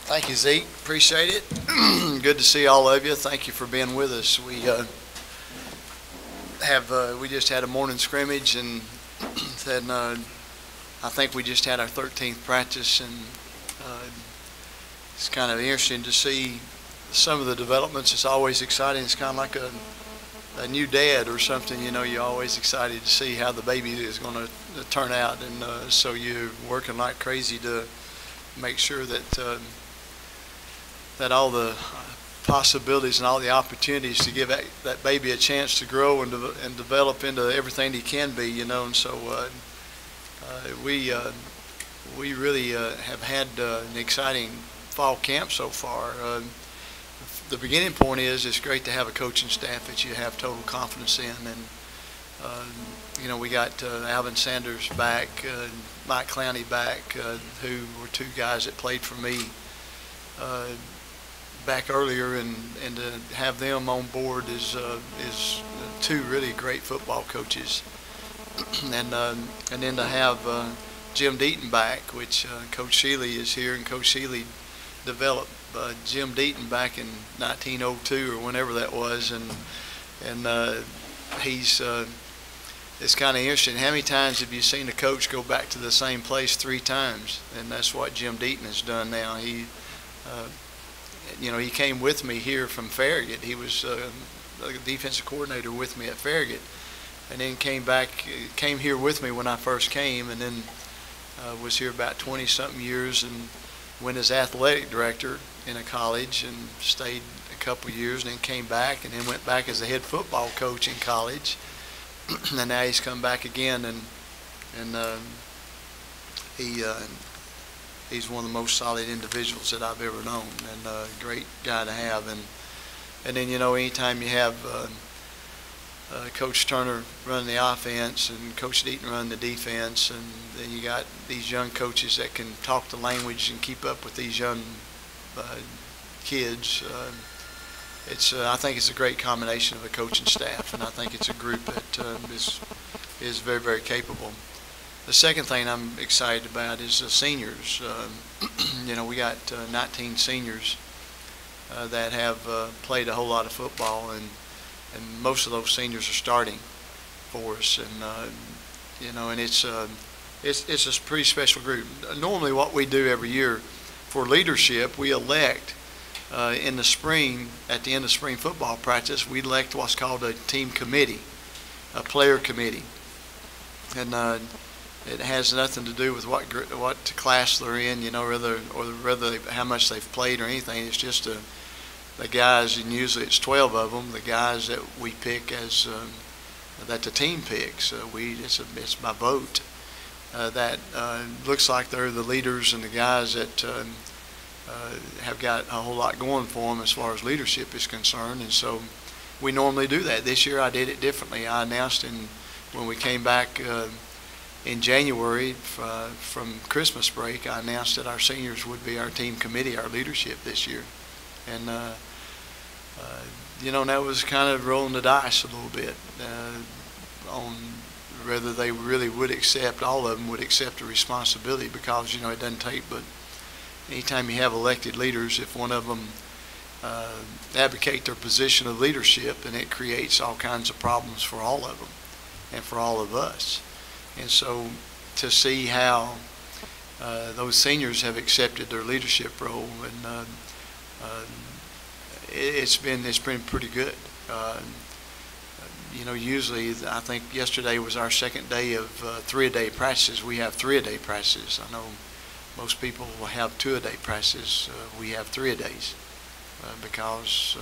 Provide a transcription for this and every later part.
Thank you, Zeke. Appreciate it. Good to see all of you. Thank you for being with us. We just had a morning scrimmage, and then I think we just had our 13th practice, and it's kind of interesting to see some of the developments. It's always exciting. It's kind of like a new dad or something. You know, you're always excited to see how the baby is going to turn out, and so you're working like crazy to make sure that that all the possibilities and all the opportunities to give that baby a chance to grow and develop into everything he can be, you know. And so we really have had an exciting fall camp so far. The beginning point is it's great to have a coaching staff that you have total confidence in, and you know, we got Alvin Sanders back, Mike Clowney back, who were two guys that played for me back earlier, and to have them on board is two really great football coaches, and then to have Jim Deaton back, which Coach Shealy is here, and Coach Shealy developed Jim Deaton back in 1902 or whenever that was, and he's it's kind of interesting. How many times have you seen a coach go back to the same place 3 times? And that's what Jim Deaton has done now. You know, he came with me here from Farragut. He was the defensive coordinator with me at Farragut, and then came here with me when I first came, and then was here about 20-something years, and went as athletic director in a college and stayed a couple years, and then came back, and then went back as a head football coach in college, and now he's come back again, and he's one of the most solid individuals that I've ever known, and a great guy to have. And then, you know, anytime you have Coach Turner running the offense and Coach Deaton running the defense, and then you got these young coaches that can talk the language and keep up with these young kids, I think it's a great combination of a coaching staff, and I think it's a group that is very, very capable. The second thing I'm excited about is the seniors. You know, we got 19 seniors that have played a whole lot of football, and most of those seniors are starting for us. And you know, and it's a pretty special group. Normally, what we do every year for leadership, we elect in the spring, at the end of spring football practice, we elect what's called a team committee, a player committee, and it has nothing to do with what class they're in, you know, rather how much they've played or anything. It's just the guys, and usually it's 12 of them, the guys that we pick as that the team picks. It's by vote. That looks like they're the leaders and the guys that have got a whole lot going for them as far as leadership is concerned. And so we normally do that. This year I did it differently. I announced when we came back in January from Christmas break, I announced that our seniors would be our team committee, our leadership this year. And you know, that was kind of rolling the dice a little bit on whether they really would accept, all of them would accept the responsibility, because, you know, it doesn't take but anytime you have elected leaders, if one of them advocate their position of leadership, then it creates all kinds of problems for all of them and for all of us. And so to see how those seniors have accepted their leadership role, and it's been pretty good. You know, usually I think yesterday was our second day of 3-a-day practices. We have 3-a-day practices. I know most people will have 2-a-day practices. We have 3-a-days because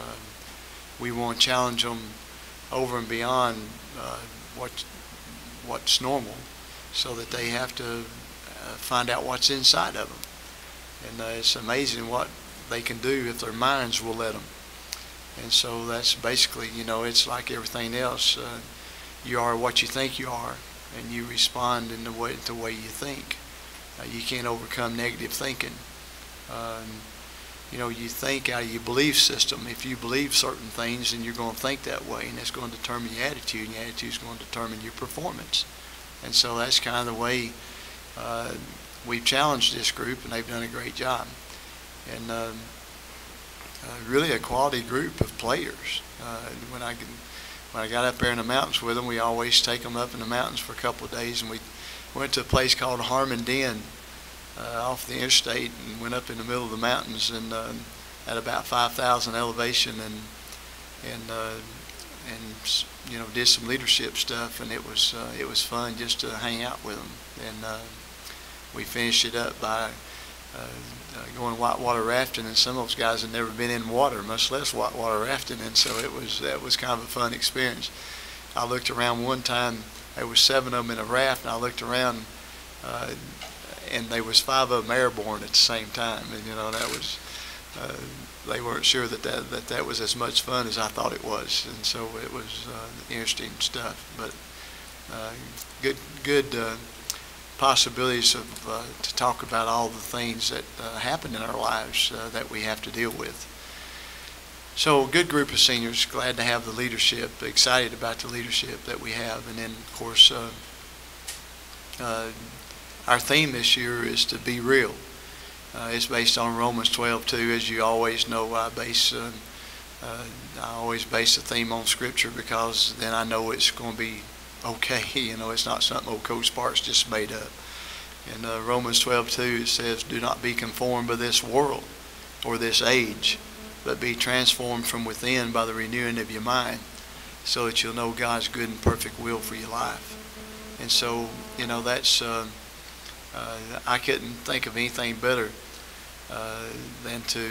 we want to challenge them over and beyond what's normal, so that they have to find out what's inside of them. And it's amazing what they can do if their minds will let them. And so that's basically, you know, it's like everything else. You are what you think you are, and you respond in the way you think. You can't overcome negative thinking. You know, you think out of your belief system. If you believe certain things, then you're going to think that way, and that's going to determine your attitude, and your attitude is going to determine your performance. And so that's kind of the way we've challenged this group, and they've done a great job. and really a quality group of players. When I got up there in the mountains with them, we always take them up in the mountains for a couple of days, and we went to a place called Harmon Den off the interstate, and went up in the middle of the mountains, and at about 5,000 elevation, and did some leadership stuff, and it was fun just to hang out with them. And we finished it up by going whitewater rafting, and some of those guys had never been in water, much less whitewater rafting, and so that was kind of a fun experience. I looked around one time, there was 7 of them in a raft, and I looked around, and there was 5 of them airborne at the same time, and that was they weren't sure that was as much fun as I thought it was, and so it was interesting stuff. But good possibilities to talk about all the things that happen in our lives that we have to deal with. So a good group of seniors, glad to have the leadership, excited about the leadership that we have. And then, of course, our theme this year is to be real. It's based on Romans 12:2. As you always know, I always base the theme on Scripture, because then I know it's going to be okay. It's not something old Coach Sparks just made up. In Romans 12:2, it says, "Do not be conformed by this world or this age, but be transformed from within by the renewing of your mind, so that you'll know God's good and perfect will for your life." And so, that's I couldn't think of anything better than to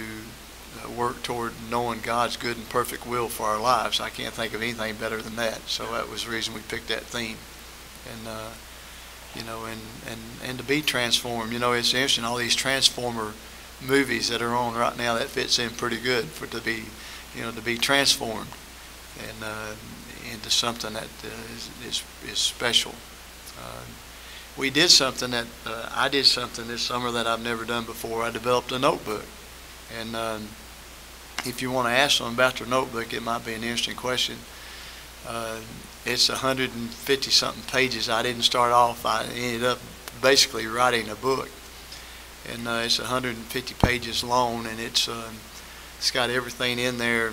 work toward knowing God's good and perfect will for our lives. I can't think of anything better than that. So that was the reason we picked that theme. And and to be transformed. It's interesting, all these Transformer movies that are on right now, that fits in pretty good to be transformed and into something that is special. I did something this summer that I've never done before. I developed a notebook, and if you want to ask them about their notebook, it might be an interesting question. It's 150 something pages. I didn't start off. I ended up basically writing a book, and it's 150 pages long, and it's got everything in there.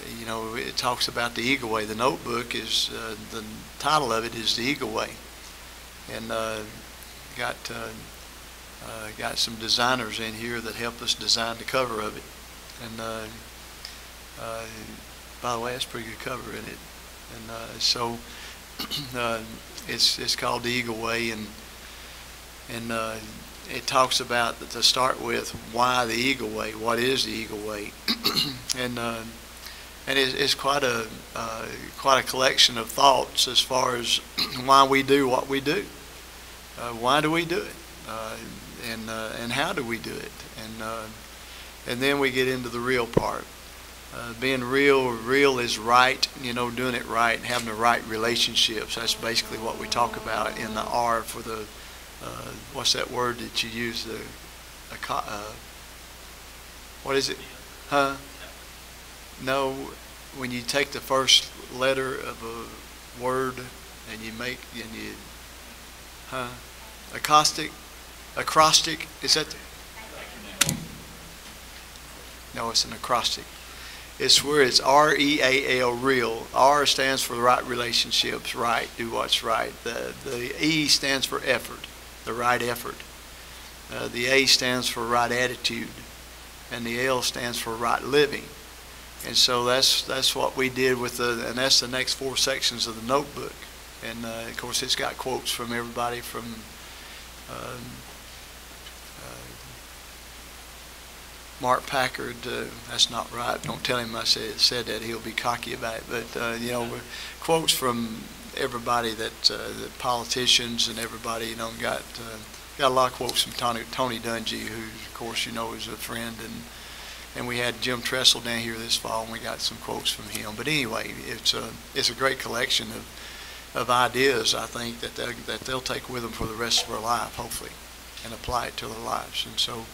It talks about the Eagle Way. The notebook is the title of it is The Eagle Way, and got some designers in here that helped us design the cover of it. And by the way, that's a pretty good cover in it. And so it's called The Eagle Way, and it talks about, to start with, why the Eagle Way. What is the Eagle Way? and it's quite a collection of thoughts as far as why we do what we do. Why do we do it? And how do we do it? And then we get into the real part. Being real is right, doing it right, having the right relationships. That's basically what we talk about in the R for the, what's that word that you use? What is it? Huh? No, when you take the first letter of a word and you acrostic, is that? No, it's an acrostic. It's where it's R-E-A-L, real. R stands for the right relationships, right, do what's right. The E stands for effort, the right effort. The A stands for right attitude, and the L stands for right living. And so that's what we did and that's the next 4 sections of the notebook. And of course, it's got quotes from everybody from Mark Packard. That's not right. Don't tell him I said that. He'll be cocky about it. But quotes from everybody the politicians and everybody. Got a lot of quotes from Tony Dungy, who of course is a friend, and we had Jim Tressel down here this fall, and we got some quotes from him. But anyway, it's a great collection of ideas, I think, that they'll take with them for the rest of their life, hopefully, and apply it to their lives. And so